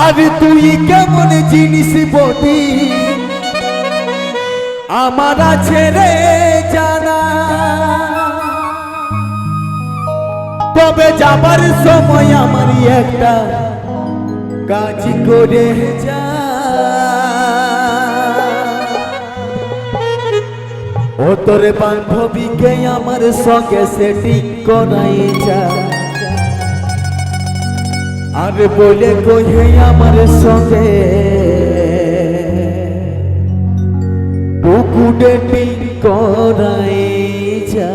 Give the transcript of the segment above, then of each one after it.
আর তুই কেমন জিনিস বটি আমার আছে রে জানা, তবে যাবার সময় আমার একটা কাজ করে যা। ও তোর বান্ধবীকে আমার সঙ্গে সেটিং করাই যা, আর বলে কহে আমার সঙ্গে বুকু ডেটিং করাই যা।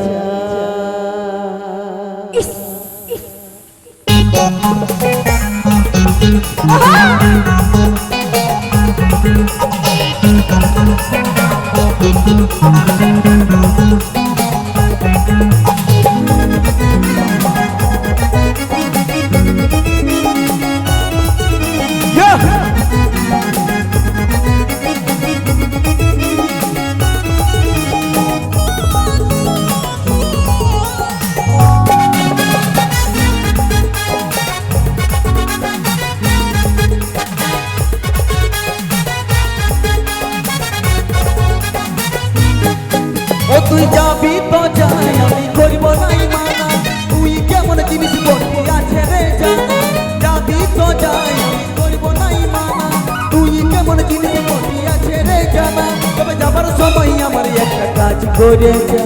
তুই যাবি তো যাই আমি করব নাই মানা, তুই কেমন জিনিস বলবি আছে রে জানা। যাবি তো যাই আমি করব নাই মানা, তুই কেমন জিনিস বলবি আছে রে জানা, তবে যাবার সময় আমার একটা কাজ করে যা।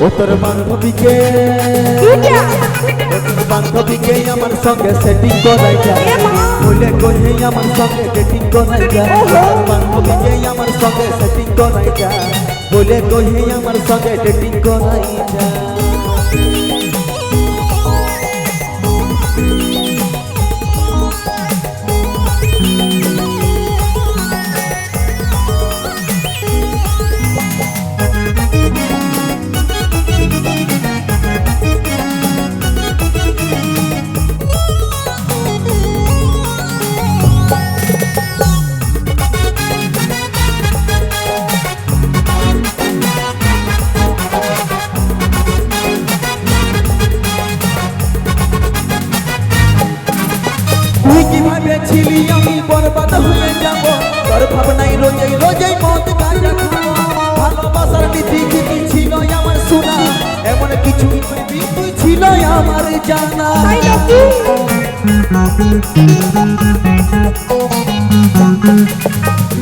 ও তোর বান্ধবীকে বান্ধবীকে আমার সঙ্গে সেটিং করাই যা, বলে কহে আমার সঙ্গে ডেটিং করাই যা। বান্ধবীকে আমার সঙ্গে সেটিং করাই যা, বলে কহে আমার সঙ্গে ডেটিং করাই যা। তুই কি ভেবেছিলি আমি বরবাদ হয়ে যাব, তোর ভাবনাই রোজেই রোজেই মদ গাঁজা খাবো। ভালোবাসার নীতি কি ছিল আমার শোনা, এমন কিছু তুই ছিল আমার জানা।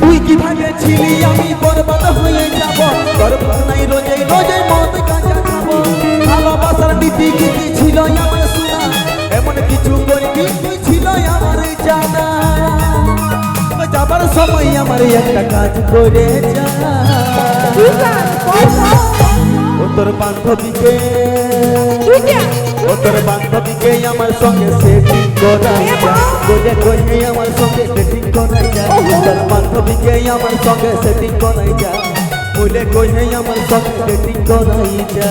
তুই কি ভেবেছিলি আমি বরবাদ হয়ে যাব, তোর ভাবনাই রোজেই রোজেই মদ গাঁজা খাবো। ভালোবাসার নীতি কি ছিল আমার শোনা, এমন কিছু করবি তুই ছিল আমার জানা। যাবার সময় আমার একটা কাজ করে যা। ও তোর বান্ধবীকে ও তোর বান্ধবীকে আমার সঙ্গে সেটিং করাই যা, বলে কহে আমার সঙ্গে ডেটিং করাই যা। তোর বান্ধবীকে আমার সঙ্গে সেটিং করাই যা, বলে কহে আমার সঙ্গে ডেটিং করাই যা।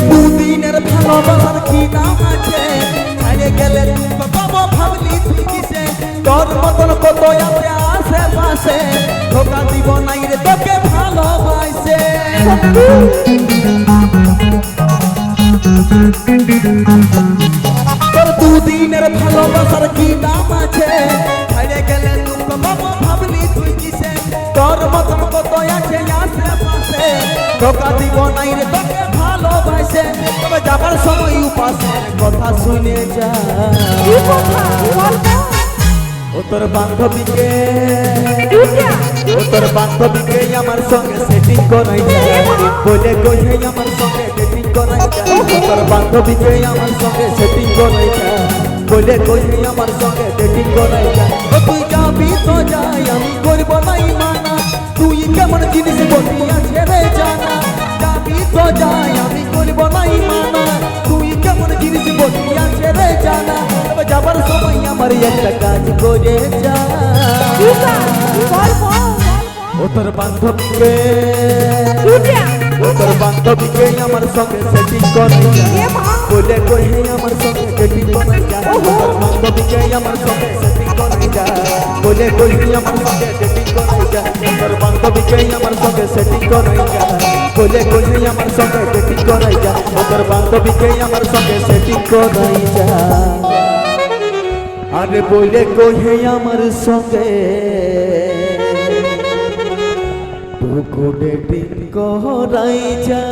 দুদিনের ভালোবাসার কি নাম আছে, ছাড়ে গেলে বাবা ভাবলি তুই কিসে। তোর মতন কত আছে আশেপাশে, ধোকা দিব নাই রে তোকে ভালোবাসে। তোর দুদিনের ভালোবাসার কি নাম আছে, ছাড়ে গেলে বাবা ভাবলি তুই কিসে। তোর মতন কত আছে আশেপাশে, ধোকা দিব নাই রে তোকে ভালোবাসে। তবে যাবার সময় উপাসের কথা শুনে যা। ও তোর বান্ধবীকে আমার সঙ্গে সেটিং করাই যা, বলে কহে আমার সঙ্গে ডেটিং করাই যা। তোর বান্ধবীকে আমার সঙ্গে সেটিং করাই যা, বলে কহে আমার সঙ্গে ডেটিং করাই যা। তুই যাবি তো যাই আমি করব নাই মানা, তুই আমার একটা কাজ করে যা ও তোর বান্ধবীকে আমার সঙ্গে সেটিং করে যা বলে কহে আমার সঙ্গে সেটিং করে যা তোর বান্ধবীকে আমার সঙ্গে সেটিং করে যা বলে কহে আমার সঙ্গে সেটিং করে যা তোর বান্ধবীকে আমার সঙ্গে সেটিং করে যা বলে কহে আমার সঙ্গে সেটিং করে যা তোর বান্ধবীকে আমার সঙ্গে সেটিং করে যা আরে বলে কহে আমার সঙ্গে ডেটিং করাই যা